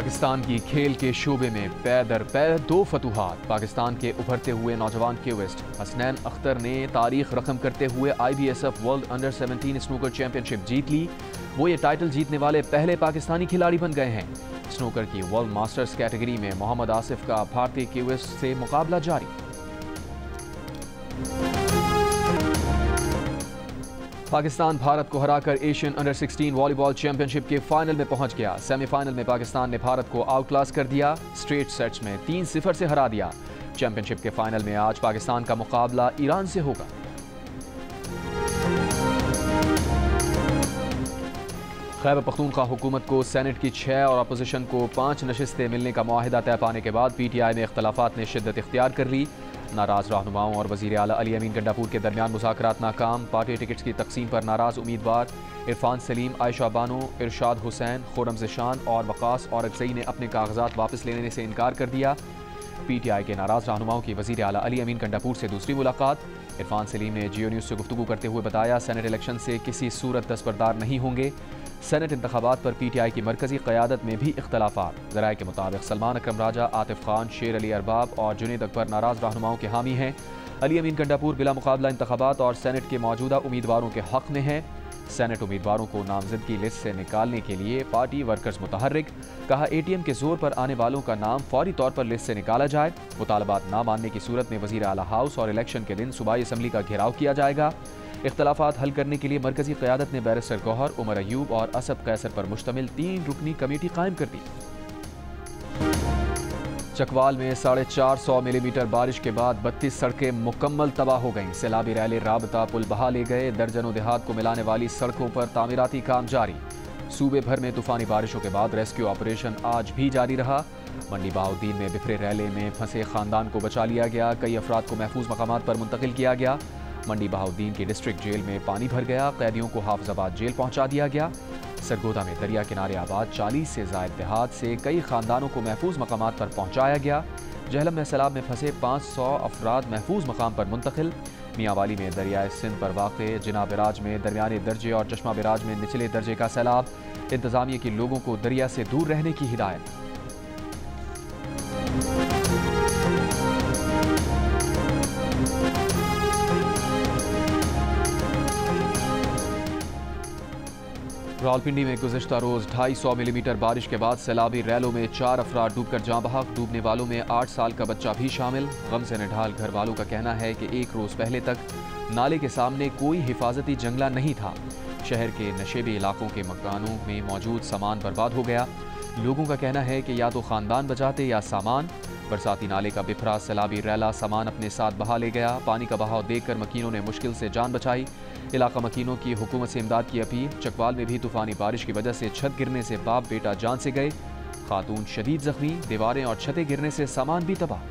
पाकिस्तान की खेल के शोबे में पै दर पै दो फतूहात। पाकिस्तान के उभरते हुए नौजवान क्यूइस्ट हसनैन अख्तर ने तारीख रकम करते हुए IBSF world under 17 snooker championship जीत ली। वो ये टाइटल जीतने वाले पहले पाकिस्तानी खिलाड़ी बन गए हैं। स्नूकर की वर्ल्ड मास्टर्स कैटेगरी में मोहम्मद आसिफ का भारतीय क्यूइस्ट से मुकाबला जारी। पाकिस्तान भारत को हराकर एशियन अंडर 16 वॉलीबॉल चैंपियनशिप के फाइनल में पहुंच गया। सेमीफाइनल में पाकिस्तान ने भारत को आउट क्लास कर दिया, स्ट्रेट सेट्स में 3-0 से हरा दिया। चैंपियनशिप के फाइनल में आज पाकिस्तान का मुकाबला ईरान से होगा। खैबर पख्तूनख्वा हुकूमत को सेनेट की 6 और अपोजिशन को 5 नशिस्तें मिलने का मुआहिदा तय पाने के बाद PTI में इख्तलाफात ने शिद्दत इख्तियार कर ली। नाराज रहनुमाओं और वज़ीर आला अली अमीन गंडापुर के दरमियान मुज़ाकरात नाकाम। पार्टी टिकट्स की तकसीम पर नाराज उम्मीदवार इरफान सलीम, आयशा बानो, इरशाद हुसैन, खुर्रम ज़िशान और वक़ास औरकज़ई ने अपने कागजात वापस लेने से इनकार कर दिया। PTI के नाराज रहनुमाओं की वज़ीर आला अली अमीन गंडापुर से दूसरी मुलाकात। इरफान सलीम ने जियो न्यूज़ से गुफ्तगू करते हुए बताया, सेनेट इलेक्शन से किसी सूरत दस्तबरदार नहीं होंगे। सेनेट इंतखाबात पर PTI की मरकजी क़यादत में भी इख्तलाफात। ज़राए के मुताबिक सलमान अकरम राजा, आतिफ खान, शेर अली अरबाब और जुनेद अकबर नाराज रहनुमाओं के हामी हैं। अली अमीन गंडापुर बिला मुकाबला इंतखाबात और सेनेट के मौजूदा उम्मीदवारों के हक़ में है। सेनेट उम्मीदवारों को नामजदगी लिस्ट से निकालने के लिए पार्टी वर्कर्स मुतहर्रिक। कहा, ATM के जोर पर आने वालों का नाम फौरी तौर पर लिस्ट से निकाला जाए। मुतालबात ना मानने की सूरत में वज़ीर आला हाउस और इलेक्शन के दिन सूबाई असम्बली का घेराव किया जाएगा। इख्तलाफात हल करने के लिए मरकजी क़यादत ने बैरिस्टर गौहर, उमर अयूब और असद कैसर पर मुश्तमिल 3 रुकनी कमेटी कायम कर दी। चकवाल में 450 मिलीमीटर बारिश के बाद 32 सड़कें मुकम्मल तबाह हो गईं। सैलाबी रैली राबता पुल बहा ले गए। दर्जनों देहात को मिलाने वाली सड़कों पर तामीराती काम जारी। सूबे भर में तूफानी बारिशों के बाद रेस्क्यू ऑपरेशन आज भी जारी रहा। मंडी बहाउद्दीन में बिखरे रैले में फंसे खानदान को बचा लिया गया। कई अफराद को महफूज मकामात पर मुंतकिल किया गया। मंडी बहाउद्दीन की डिस्ट्रिक्ट जेल में पानी भर गया। कैदियों को हाफिजाबाद जेल पहुंचा दिया गया। सरगोदा में दरिया किनारे आबाद 40 से ज़ायद देहात से कई खानदानों को महफूज मकामात पर पहुंचाया गया। जहलम में सैलाब में फंसे 500 अफराद महफूज मकाम पर मुंतकिल। मियांवाली में दरियाए सिंध पर वाक़े जिना बिराज में दरमियाने दर्जे और चश्मा बिराज में निचले दर्जे का सैलाब। इंतज़ामिया की लोगों को दरिया से दूर रहने की हिदायत। रावलपिंडी में गुज़िश्ता रोज़ 250 मिलीमीटर बारिश के बाद सैलाबी रैलों में 4 अफराद डूबकर जाँ बहक। डूबने वालों में 8 साल का बच्चा भी शामिल। गम से निढाल घर वालों का कहना है कि एक रोज़ पहले तक नाले के सामने कोई हिफाजती जंगला नहीं था। शहर के नशेबी इलाकों के मकानों में मौजूद सामान बर्बाद हो गया। लोगों का कहना है कि या तो ख़ानदान बचाते या सामान। बरसाती नाले का बिखरा सैलाबी रैला सामान अपने साथ बहा ले गया। पानी का बहाव देखकर मकीनों ने मुश्किल से जान बचाई। इलाका मकीनों की हुकूमत से इमदाद की अपील। चकवाल में भी तूफानी बारिश की वजह से छत गिरने से बाप बेटा जान से गए। खातून शदीद जख्मी। दीवारें और छतें गिरने से सामान भी तबाह।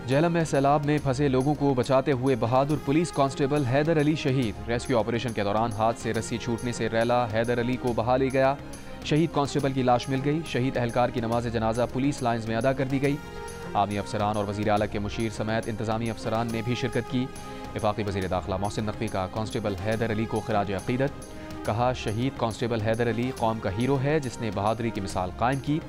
जहलम में सैलाब में फंसे लोगों को बचाते हुए बहादुर पुलिस कांस्टेबल हैदर अली शहीद। रेस्क्यू ऑपरेशन के दौरान हाथ से रस्सी छूटने से रैला हैदर अली को बहा ले गया। शहीद कांस्टेबल की लाश मिल गई। शहीद एहलकार की नमाज जनाजा पुलिस लाइन्स में अदा कर दी गई। आर्मी अफसरान और वज़ीर आला के मुशीर समेत इंतजामी अफसरान ने भी शिरकत की। वफाकी वज़ीर दाखिला मोहसिन नकवी का कांस्टेबल हैदर अली को खिराज अक़ीदत। कहा, शहीद कांस्टेबल हैदर अली कौम का हीरो है जिसने बहादुरी की मिसाल कायम की।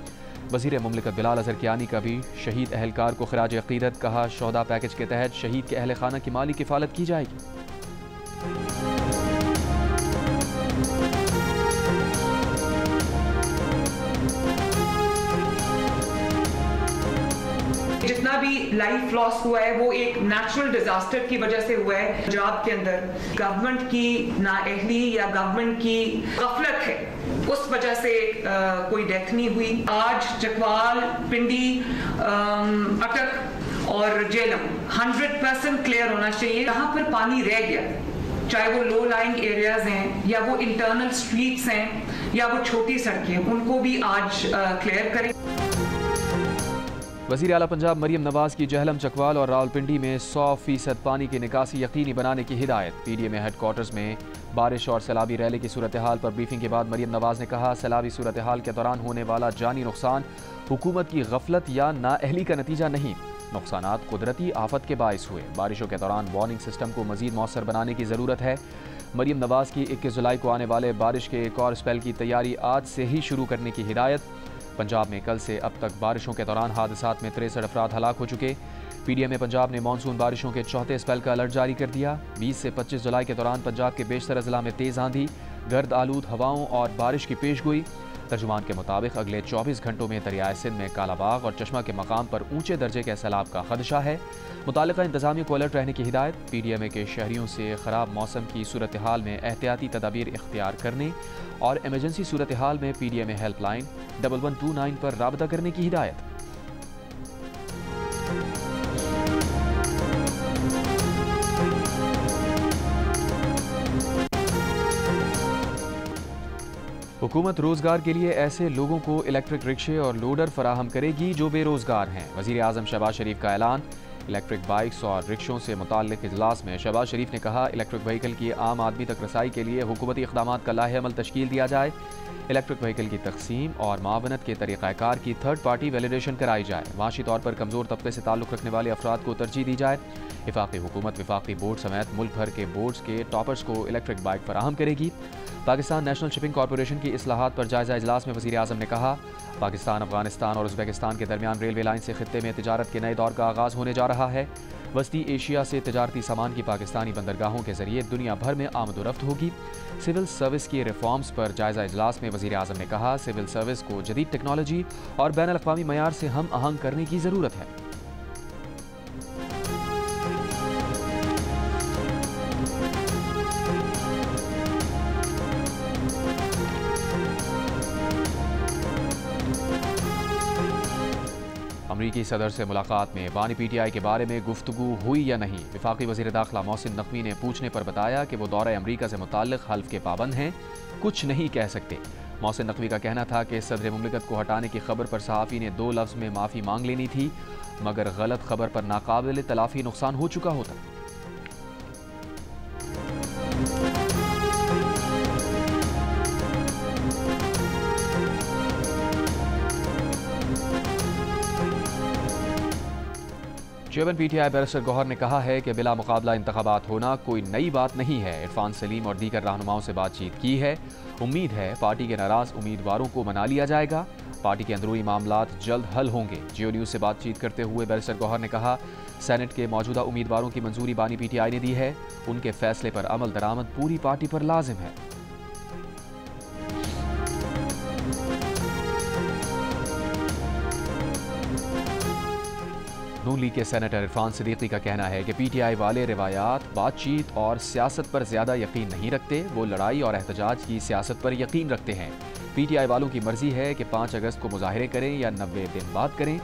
वज़ीर मुमलिकत बिलाल अज़हर कियानी का भी शहीद एहलकार को खिराज अक़ीदत। कहा, शोहदा पैकेज के तहत शहीद के अहल खाना की माली किफ़ालत की जाएगी। जितना भी लाइफ लॉस हुआ है वो एक नेचुरल डिजास्टर की वजह से हुआ है। पंजाब के अंदर गवर्नमेंट की नाअहली या गवर्नमेंट की गफलत है, उस वजह से कोई डेथ नहीं हुई। आज चकवाल, पिंडी, अटक और जेलम 100% क्लियर होना चाहिए। यहाँ पर पानी रह गया, चाहे वो लो लाइंग एरियाज हैं या वो इंटरनल स्ट्रीट्स हैं या वो छोटी सड़कें, उनको भी आज क्लियर करें। वज़ीर आला पंजाब मरियम नवाज की जहलम, चकवाल और रावलपिंडी में 100% पानी की निकासी यकीनी बनाने की हिदायत। पीडीएमए हेडक्वार्टर्स में बारिश और सैलाबी रैली की सूरत हाल पर ब्रीफिंग के बाद मरियम नवाज ने कहा, सैलाबी सूरत हाल के दौरान होने वाला जानी नुकसान हुकूमत की गफलत या नाअहली का नतीजा नहीं, नुकसानात कुदरती आफत के बाइस हुए। बारिशों के दौरान वार्निंग सिस्टम को मजीद मौसर बनाने की ज़रूरत है। मरियम नवाज की 21 जुलाई को आने वाले बारिश के एक और स्पेल की तैयारी आज से ही शुरू करने की हिदायत। पंजाब में कल से अब तक बारिशों के दौरान हादसात में 63 अफराद हलाक हो चुके। पीडीएमए पंजाब ने मानसून बारिशों के चौथे स्पेल का अलर्ट जारी कर दिया। 20 से 25 जुलाई के दौरान पंजाब के बेशतर अजला में तेज़ आंधी, गर्द आलूद हवाओं और बारिश की पेशगोई। तर्जुमान के मुताबिक अगले 24 घंटों में दरियाए सिंध में कालाबाग और चश्मा के मकाम पर ऊंचे दर्जे के सैलाब का खदशा है। मुतालिका इंतजामिया को अलर्ट रहने की हिदायत। पीडीएमए के शहरियों से ख़राब मौसम की सूरत हाल में एहतियाती तदाबीर इख्तियार करने और एमरजेंसी सूरत हाल में पीडीएमए हेल्पलाइन 1129 पर राबता करने की हिदायत। हुकूमत रोजगार के लिए ऐसे लोगों को इलेक्ट्रिक रिक्शे और लोडर फराहम करेगी जो बेरोजगार हैं। वज़ीर आज़म शहबाज शरीफ का ऐलान। इलेक्ट्रिक बाइक्स और रिक्शों से मुताल्लिक़ इजलास में शहबाज शरीफ ने कहा, इलेक्ट्रिक व्हीकल की आम आदमी तक रसाई के लिए हुकूमती इक़दामात का लाहे अमल तश्कील दिया जाए। इलेक्ट्रिक व्हीकल की तकसीम और मावनत के तरीक़ाकार की थर्ड पार्टी वैलिडेशन कराई जाए। माशी तौर पर कमज़ोर तबके से ताल्लुक़ रखने वाले अफराद को तरजीह दी जाए। वफाकी हुकूमत वफाकी बोर्ड समेत मुल्क भर के बोर्ड्स के टॉपर्स को इलेक्ट्रिक बाइक फराहम करेगी। पाकिस्तान नेशनल शिपिंग कॉरपोरेशन की इस्लाहात पर जायज़ा इजलास में वज़ीर आज़म ने कहा, पाकिस्तान, अफगानिस्तान और उज़्बेकिस्तान के दरमियान रेलवे लाइन से खित्ते में तिजारत के नए दौर का आगाज़ होने जा रहा है। वस्ती एशिया से तिजारती सामान की पाकिस्तानी बंदरगाहों के जरिए दुनिया भर में आमदोरफ्त होगी। सिविल सर्विस की रिफॉर्म्स पर जायज़ा इजलास में वज़ीर आज़म ने कहा, सिविल सर्विस को जदीद टेक्नोलॉजी और बैन अल-अक़वामी मयार से हम आहंग करने की ज़रूरत है। अमरीकी सदर से मुलाकात में बानी पीटीआई के बारे में गुफ्तगू हुई या नहीं। वफाकी वज़ीर दाखिला मोहसिन नकवी ने पूछने पर बताया कि वो दौरे अमरीका से मुताल्लिक़ हल्फ के पाबंद हैं, कुछ नहीं कह सकते। मोहसिन नकवी का कहना था कि सदर मुमलिकत को हटाने की खबर पर सहाफ़ी ने 2 लफ्ज़ में माफ़ी मांग लेनी थी, मगर गलत खबर पर नाकाबिल तलाफ़ी नुकसान हो चुका होता। चेयरमैन पीटीआई बैरिस्टर गौहर ने कहा है कि बिला मुकाबला इंतखाबात होना कोई नई बात नहीं है। इरफान सलीम और दीगर रहनुमाओं से बातचीत की है। उम्मीद है पार्टी के नाराज उम्मीदवारों को मना लिया जाएगा। पार्टी के अंदरूनी मामलात जल्द हल होंगे। जियो न्यूज़ से बातचीत करते हुए बैरिस्टर गौहर ने कहा, सेनेट के मौजूदा उम्मीदवारों की मंजूरी बानी पीटीआई ने दी है। उनके फैसले पर अमल दरामद पूरी पार्टी पर लाजिम है। नून लीग के सेनेटर इरफान सिद्दीकी का कहना है कि पीटीआई वाले रिवायात, बातचीत और सियासत पर ज़्यादा यकीन नहीं रखते, वो लड़ाई और एहतजाज की सियासत पर यकीन रखते हैं। पीटीआई वालों की मर्जी है कि 5 अगस्त को मुजाहरे करें या 90 दिन बाद करें।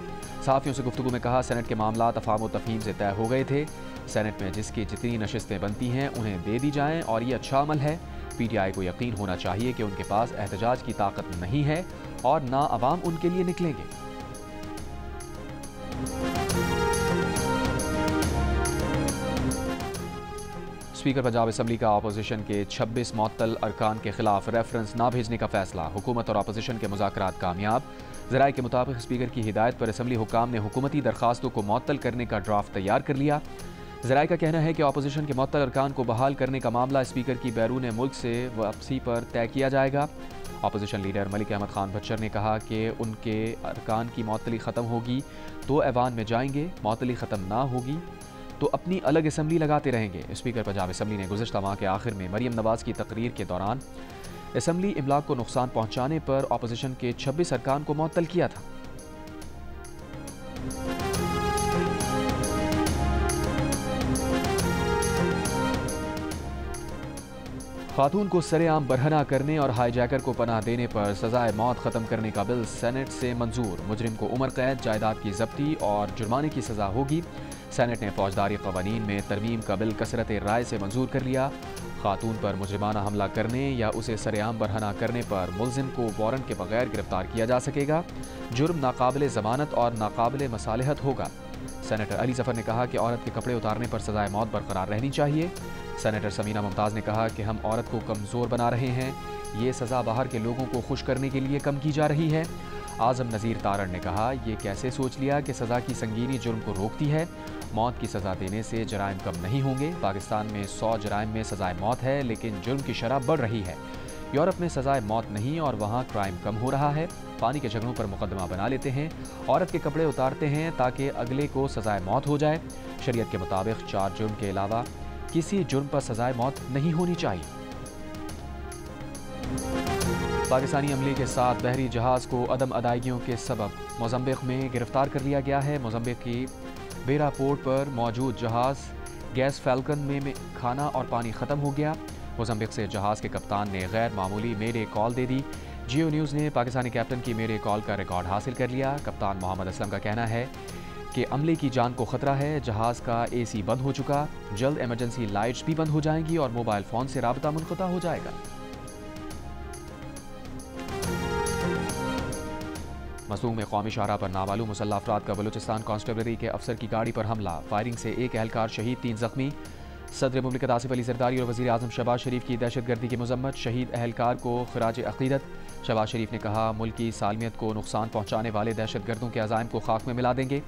सहाफ़ियों से गुफ्तगू में कहा, सेनेट के मामलात अफ़ाम व तफ़हीम से तय हो गए थे। सेनेट में जिसकी जितनी नशिस्तें बनती हैं उन्हें दे दी जाएँ और ये अच्छा अमल है। पीटीआई को यकीन होना चाहिए कि उनके पास एहतजाज की ताकत नहीं है और ना अवाम उनके लिए निकलेंगे। स्पीकर पंजाब असम्बली का अपोजिशन के 26 मुअत्तल अरकान के खिलाफ रेफरेंस ना भेजने का फैसला। हुकूमत और अपोजिशन के मुज़ाकरात कामयाब। ज़राए के मुताबिक स्पीकर की हिदायत पर असम्बली हुकाम ने हुकूमती दरखास्तों को मुअत्तल करने का ड्राफ्ट तैयार कर लिया। ज़राए का कहना है कि अपोजिशन के मुअत्तल अरकान को बहाल करने का मामला स्पीकर की बैरून मुल्क से वापसी पर तय किया जाएगा। अपोजिशन लीडर मलिक अहमद खान भच्चर ने कहा कि उनके अरकान की मुअत्तली ख़त्म होगी तो ऐवान में जाएंगे, मुअत्तली ख़त्म ना होगी तो अपनी अलग असम्बली लगाते रहेंगे। स्पीकर पंजाब असम्बली ने गुज़श्ता माह के आखिर में मरियम नवाज़ की तकरीर के दौरान असम्बली इमलाक को नुकसान पहुँचाने पर अपोजिशन के 26 अरकान को मुअत्तल किया था। खातून को सरेआम बरहना करने और हाईजैकर को पनाह देने पर सजाए मौत ख़त्म करने का बिल सेनेट से मंजूर। मुजरिम को उम्र कैद, जायदाद की जब्ती और जुर्माने की सजा होगी। सेनेट ने फौजदारी कवानीन में तरमीम का बिल कसरत राय से मंजूर कर लिया। खातून पर मुजरिमाना हमला करने या उसे सरेआम बरहना करने पर मुलजिम को वारंट के बगैर गिरफ्तार किया जा सकेगा। जुर्म नाकाबिले ज़मानत और नाकाबिले मसालहत होगा। सेनेटर अली जफर ने कहा कि औरत के कपड़े उतारने पर सजाए मौत बरकरार रहनी चाहिए। सेनेटर समीना मुमताज़ ने कहा कि हम औरत को कमज़ोर बना रहे हैं, ये सज़ा बाहर के लोगों को खुश करने के लिए कम की जा रही है। आज़म नज़ीर तारण ने कहा, ये कैसे सोच लिया कि सज़ा की संगीनी जुर्म को रोकती है। मौत की सज़ा देने से जराइम कम नहीं होंगे। पाकिस्तान में 100 जराइम में सज़ाए मौत है, लेकिन जुर्म की शरह बढ़ रही है। यूरोप में सज़ाए मौत नहीं और वहाँ क्राइम कम हो रहा है। पानी के झगड़ों पर मुकदमा बना लेते हैं, औरत के कपड़े उतारते हैं ताकि अगले को सज़ाए मौत हो जाए। शरीयत के मुताबिक 4 जुर्म के अलावा किसी जुर्म पर सज़ाए मौत नहीं होनी चाहिए। पाकिस्तानी अमले के साथ बहरी जहाज़ को अदम अदायगियों के सबब मोज़म्बिक में गिरफ्तार कर लिया गया है। मोज़म्बिक की बेरा पोर्ट पर मौजूद जहाज़ गैस फैल्कन में खाना और पानी ख़त्म हो गया। मोज़म्बिक से जहाज़ के कप्तान ने गैर मामूली मेरे कॉल दे दी। जियो न्यूज़ ने पाकिस्तानी कैप्टन की मेरे कॉल का रिकॉर्ड हासिल कर लिया। कप्तान मोहम्मद असलम का कहना है कि अमले की जान को ख़तरा है। जहाज़ का एसी बंद हो चुका, जल्द इमरजेंसी लाइट्स भी बंद हो जाएंगी और मोबाइल फ़ोन से राबता मुनक़ता हो जाएगा। मसूम में कौमी शाहरा पर नामालूम मुसल्लह अफराद का बलूचिस्तान कांस्टेबलरी के अफसर की गाड़ी पर हमला। फायरिंग से एक एहलकार शहीद, 3 जख्मी। सदर मुमलिकत आसिफ अली जरदारी और वज़ीर आज़म शहबाज शरीफ की दहशतगर्दी की मजम्मत। शहीद एहलकार को खराज अक़ीदत। शहबाज शरीफ ने कहा, मुल्क की सालमियत को नुकसान पहुँचाने वाले दहशतगर्दों के अज़ाइम को खाक में मिला देंगे।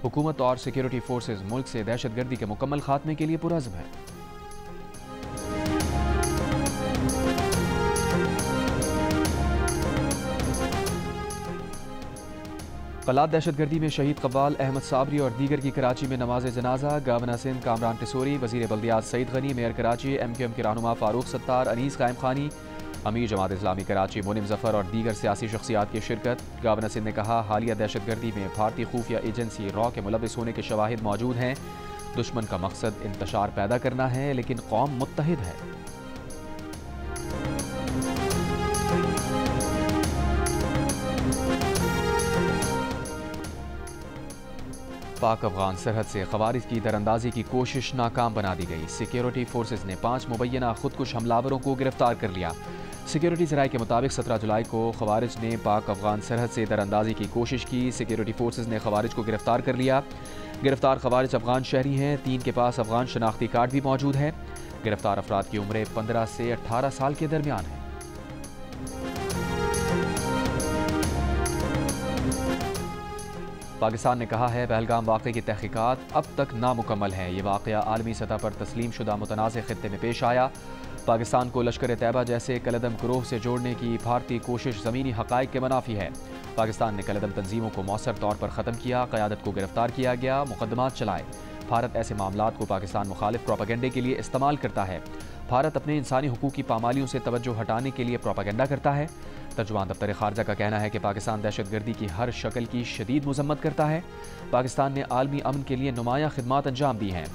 हुकूमत और सिक्योरिटी फोर्सेज मुल्क से दहशतगर्दी के मुकम्मल खात्मे के लिए पुरअज़्म है। कलात दहशतगर्दी में शहीद कव्वाल अहमद साबरी और दीगर की कराची में नमाज जनाजा। गवर्नर सिंध कामरान टिसोरी, वज़ीर बल्दियात सईद गनी, मेयर कराची MQM के रहनुमा फारूक सत्तार, अनीस कायम खानी, अमीर जमात इस्लामी कराची मुनिम जफ़र और दीगर सियासी शख्सियात की शिरकत। गवर्नर सिंध ने कहा, हालिया दहशतगर्दी में भारतीय खुफिया एजेंसी रॉ के मुलविस होने के शवाहिद मौजूद हैं। दुश्मन का मकसद इंतशार पैदा करना है, लेकिन कौम मुत्तहिद है। पाक अफगान सरहद से खवारिज की दरअंदाजी की कोशिश नाकाम बना दी गई। सिक्योरिटी फोर्सेज ने 5 मुबैना खुदकुश हमलावरों को गिरफ्तार कर लिया। सिक्योरिटी ज़राए के मुताबिक 17 जुलाई को खवारिज ने पाक अफगान सरहद से दरअंदाजी की कोशिश की। सिक्योरिटी फोर्सेज ने खवारिज को गिरफ्तार कर लिया। गिरफ्तार खवारिज अफगान शहरी हैं। 3 के पास अफगान शनाख्ती कार्ड भी मौजूद है। गिरफ्तार अफराद की उम्रें 15 से 18 साल के दरमियान है। पाकिस्तान ने कहा है, पहलगाम वाक़े की तहकीकात अब तक नामुकम्मल है। ये वाक़या आलमी सतह पर तस्लीम शुदा मुतनाज़ ख़ित्ते में पेश आया। पाकिस्तान को लश्कर तैयबा जैसे कलदम ग्रोह से जोड़ने की भारतीय कोशिश ज़मीनी हक़ाइक़ के मुनाफी है। पाकिस्तान ने कलदम तंजीमों को मौसर तौर पर ख़त्म किया, क़यादत को गिरफ्तार किया गया, मुकदमात चलाए। भारत ऐसे मामलात को पाकिस्तान मुखालिफ प्रोपेगेंडे के लिए इस्तेमाल करता है। भारत अपने इंसानी हुकूक की पामालियों से तवज्जो हटाने के लिए प्रोपेगेंडा करता है। तर्जुमान दफ्तर खारजा का कहना है कि पाकिस्तान दहशतगर्दी की हर शक्ल की शदीद मजम्मत करता है। पाकिस्तान ने आलमी अमन के लिए नुमाया खिदमात अंजाम दी हैं।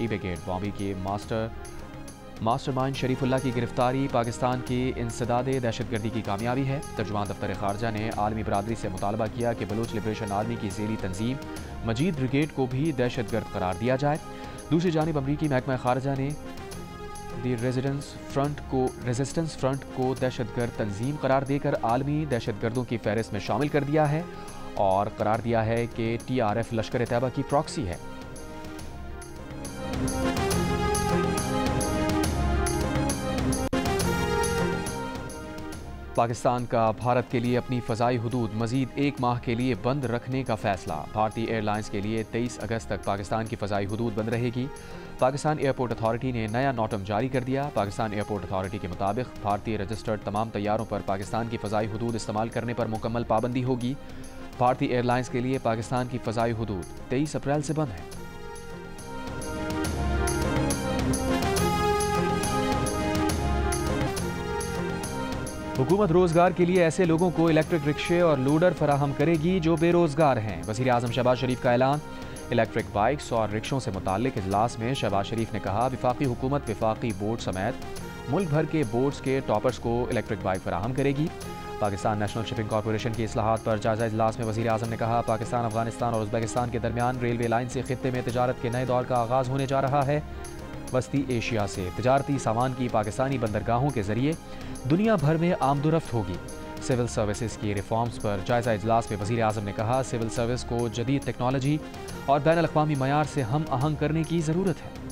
ई-ब्रिगेड बॉम्बे के मास्टरमाइंड शरीफुल्लाह की गिरफ्तारी पाकिस्तान की इंसदाद दहशतगर्दी की कामयाबी है। तर्जुमान दफ्तर खारजा ने आलमी बरादरी से मुतालबा किया कि बलूच लिबरेशन आर्मी की ज़ेली तंजीम मजीद ब्रिगेड को भी दहशतगर्द करार दिया जाए। दूसरी जानिब अमरीकी महकमा खारजा ने दी रेजिस्टेंस फ्रंट को दहशतगर्द तंजीम करार देकर आलमी दहशतगर्दों की फहरिस्त में शामिल कर दिया है और करार दिया है कि TRF लश्कर तैयबा की प्रॉक्सी है। पाकिस्तान का भारत के लिए अपनी फ़ज़ाई हुदूद मज़ीद 1 माह के लिए बंद रखने का फ़ैसला। भारतीय एयरलाइंस के लिए 23 अगस्त तक पाकिस्तान की फ़ज़ाई हुदूद बंद रहेगी। पाकिस्तान एयरपोर्ट अथॉरिटी ने नया नोटम जारी कर दिया। पाकिस्तान एयरपोर्ट अथॉरिटी के मुताबिक भारतीय रजिस्टर्ड तमाम तैयारों पर पाकिस्तान की फ़ज़ाई हुदूद इस्तेमाल करने पर मुकम्मल पाबंदी होगी। भारतीय एयरलाइंस के लिए पाकिस्तान की फ़ज़ाई हुदूद 23 अप्रैल से बंद है। हुकूमत रोजगार के लिए ऐसे लोगों को इलेक्ट्रिक रिक्शे और लोडर फराहम करेगी जो बेरोजगार हैं। वज़ीर आज़म शहबाज शरीफ का ऐलान। इलेक्ट्रिक बाइक्स और रिक्शों से मुताल्लिक इजलास में शहबाज शरीफ ने कहा, वफाकी हुकूमत वफाकी बोर्ड समेत मुल्क भर के बोर्ड्स के टॉपर्स को इलेक्ट्रिक बाइक फराहम करेगी। पाकिस्तान नेशनल शिपिंग कॉरपोरेशन की इस्लाहात पर जायजा इजलास में वज़ीर आज़म ने कहा, पाकिस्तान अफगानिस्तान और उज़्बेकिस्तान के दरमियान रेलवे लाइन से खित्ते में तिजारत के नए दौर का आगाज़ होने जा रहा है। वस्ती एशिया से तिजारती सामान की पाकिस्तानी बंदरगाहों के जरिए दुनिया भर में आमदोरफ्त होगी। सिविल सर्विसेज की रिफॉर्म्स पर जायजा इजलास में वज़ीर आज़म ने कहा, सिविल सर्विस को जदीद टेक्नोलॉजी और बैनुल अक़वामी मयार से हम आहंग करने की ज़रूरत है।